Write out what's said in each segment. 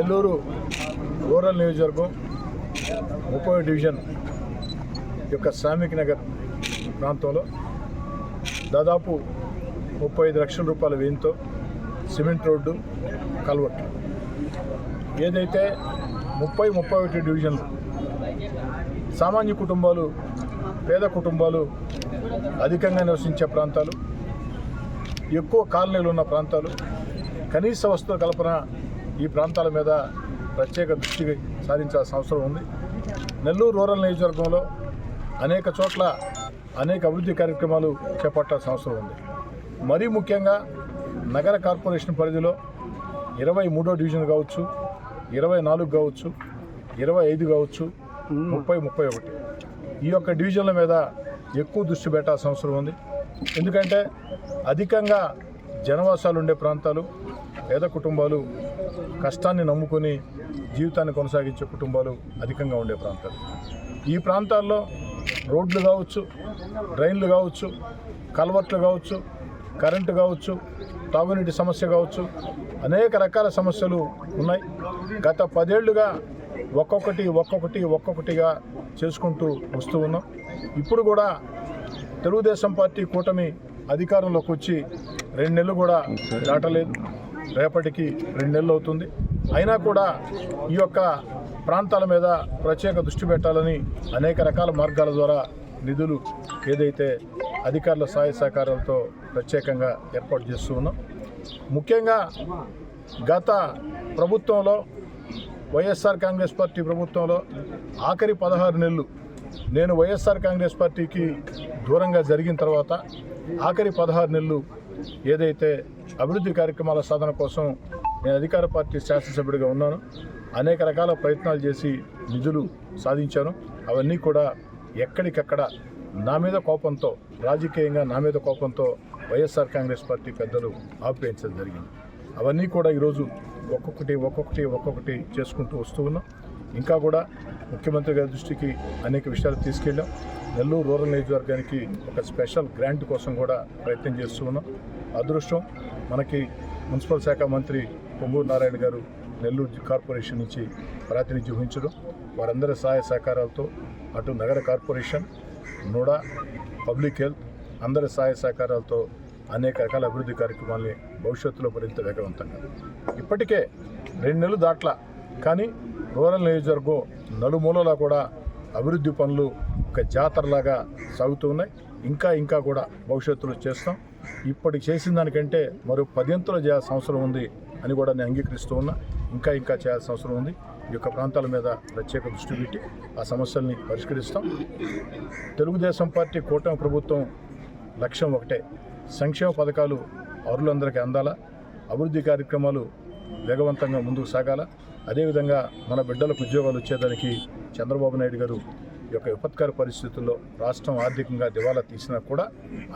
Nellore rural నియోజకవర్గం 30వ division యొక్క శ్రామిక్ నగర్ ప్రాంతంలో దాదాపు 35 లక్షల రూపాయల వ్యయంతో సిమెంట్ రోడ్డు కల్వర్ట్ ఏదైతే 31 డివిజన్లు సామాన్య కుటుంబాలు పేద కుటుంబాలు అధికంగా నివసించే ప్రాంతాలు, ఎక్కువ కాలనీలు ఉన్న ప్రాంతాలు, కనీస వస్తువుల కల్పన ఈ ప్రాంతాల మీద ప్రత్యేక దృష్టి సారించాల్సిన అవసరం ఉంది. నెల్లూరు రూరల్ నియోజకవర్గంలో అనేక చోట్ల అనేక అభివృద్ధి కార్యక్రమాలు చేపట్టాల్సిన అవసరం ఉంది. మరీ ముఖ్యంగా నగర కార్పొరేషన్ పరిధిలో 23వ డివిజన్ కావచ్చు, 24 కావచ్చు, 25 కావచ్చు, 30, 31 ఈ యొక్క డివిజన్ల మీద ఎక్కువ దృష్టి పెట్టాల్సిన అవసరం ఉంది. ఎందుకంటే అధికంగా జనవాసాలు ఉండే ప్రాంతాలు, పేద కుటుంబాలు, కష్టాన్ని నమ్ముకొని జీవితాన్ని కొనసాగించే కుటుంబాలు అధికంగా ఉండే ప్రాంతాలు. ఈ ప్రాంతాల్లో రోడ్లు కావచ్చు, డ్రైన్లు కావచ్చు, కల్వర్ట్లు కావచ్చు, కరెంటు కావచ్చు, తాగునీటి సమస్య కావచ్చు, అనేక రకాల సమస్యలు ఉన్నాయి. గత 10 ఏళ్లుగా ఒక్కొక్కటిగా చేసుకుంటూ వస్తూ ఉన్నాం. ఇప్పుడు కూడా తెలుగుదేశం పార్టీ కూటమి అధికారంలోకి వచ్చి 2 నెలలు కూడా దాటలేదు. రేపటికి 2 నెలలు అవుతుంది. అయినా కూడా ఈ యొక్క ప్రాంతాల మీద ప్రత్యేక దృష్టి పెట్టాలని అనేక రకాల మార్గాల ద్వారా నిధులు ఏదైతే అధికారుల సహాయ సహకారాలతో ప్రత్యేకంగా ఏర్పాటు చేస్తూ ఉన్నాం. ముఖ్యంగా గత ప్రభుత్వంలో వైఎస్ఆర్ కాంగ్రెస్ పార్టీ ప్రభుత్వంలో ఆఖరి 16 నెలలు నేను వైఎస్ఆర్ కాంగ్రెస్ పార్టీకి దూరంగా జరిగిన తర్వాత ఆఖరి 16 నెలలు ఏదైతే అభివృద్ధి కార్యక్రమాల సాధన కోసం నేను అధికార పార్టీ శాసనసభ్యుడిగా ఉన్నాను, అనేక రకాల ప్రయత్నాలు చేసి నిధులు సాధించాను. అవన్నీ కూడా ఎక్కడికక్కడ నా మీద కోపంతో, రాజకీయంగా నా మీద కోపంతో వైఎస్ఆర్ కాంగ్రెస్ పార్టీ పెద్దలు ఆపేయించడం జరిగింది. అవన్నీ కూడా ఈరోజు ఒక్కొక్కటి చేసుకుంటూ వస్తూ ఉన్నాం. ఇంకా కూడా ముఖ్యమంత్రి గారి దృష్టికి అనేక విషయాలు తీసుకెళ్ళాం. నెల్లూరు రూరల్ నియోజకవర్గానికి ఒక స్పెషల్ గ్రాంట్ కోసం కూడా ప్రయత్నం చేస్తూ ఉన్నాం. అదృష్టం మనకి మున్సిపల్ శాఖ మంత్రి పొంగూరు నారాయణ గారు నెల్లూరు కార్పొరేషన్ నుంచి ప్రాతినిధ్యం వహించడం, వారందరి సహాయ సహకారాలతో అటు నగర కార్పొరేషన్, నోడా, పబ్లిక్ హెల్త్ అందరి సహాయ సహకారాలతో అనేక రకాల అభివృద్ధి కార్యక్రమాల్ని భవిష్యత్తులో మరింత వేగవంతంగా ఇప్పటికే 2 నెలలు దాట్ల కానీ రూరల్ నియోజకవర్గం నలుమూలలా కూడా అభివృద్ధి పనులు ఒక జాతరలాగా సాగుతూ ఉన్నాయి. ఇంకా కూడా భవిష్యత్తులో చేస్తాం. ఇప్పటికి చేసిన దానికంటే మరో 10 అంతలు చేయాల్సిన అవసరం ఉంది అని కూడా నేను అంగీకరిస్తూ ఉన్నా. ఇంకా చేయాల్సిన అవసరం ఉంది. ఈ యొక్క ప్రాంతాల మీద ప్రత్యేక దృష్టి పెట్టి ఆ సమస్యల్ని పరిష్కరిస్తాం. తెలుగుదేశం పార్టీ కూటమి ప్రభుత్వం లక్ష్యం ఒకటే, సంక్షేమ పథకాలు అర్హులందరికీ అందాలా, అభివృద్ధి కార్యక్రమాలు వేగవంతంగా ముందుకు సాగాల. అదేవిధంగా మన బిడ్డలకు ఉద్యోగాలు వచ్చేదానికి చంద్రబాబు నాయుడు గారు ఈ యొక్క విపత్కర పరిస్థితుల్లో రాష్ట్రం ఆర్థికంగా దివాలా తీసినా కూడా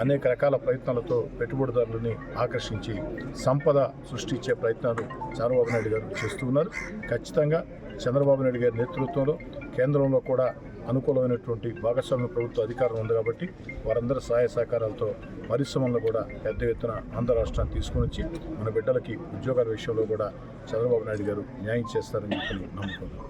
అనేక రకాల ప్రయత్నాలతో పెట్టుబడిదారులని ఆకర్షించి సంపద సృష్టించే ప్రయత్నాలు చంద్రబాబు నాయుడు గారు చేస్తూ ఉన్నారు. ఖచ్చితంగా చంద్రబాబు నాయుడు గారి నేతృత్వంలో కేంద్రంలో కూడా అనుకూలమైనటువంటి భాగస్వామ్య ప్రభుత్వ అధికారం ఉంది కాబట్టి వారందరి సహాయ సహకారాలతో పరిశ్రమలను కూడా పెద్ద ఎత్తున ఆంధ్ర రాష్ట్రాన్ని తీసుకుని వచ్చి మన బిడ్డలకి ఉద్యోగాల విషయంలో కూడా చంద్రబాబు నాయుడు గారు న్యాయం చేస్తారని చెప్పి నమ్ముకున్నాను.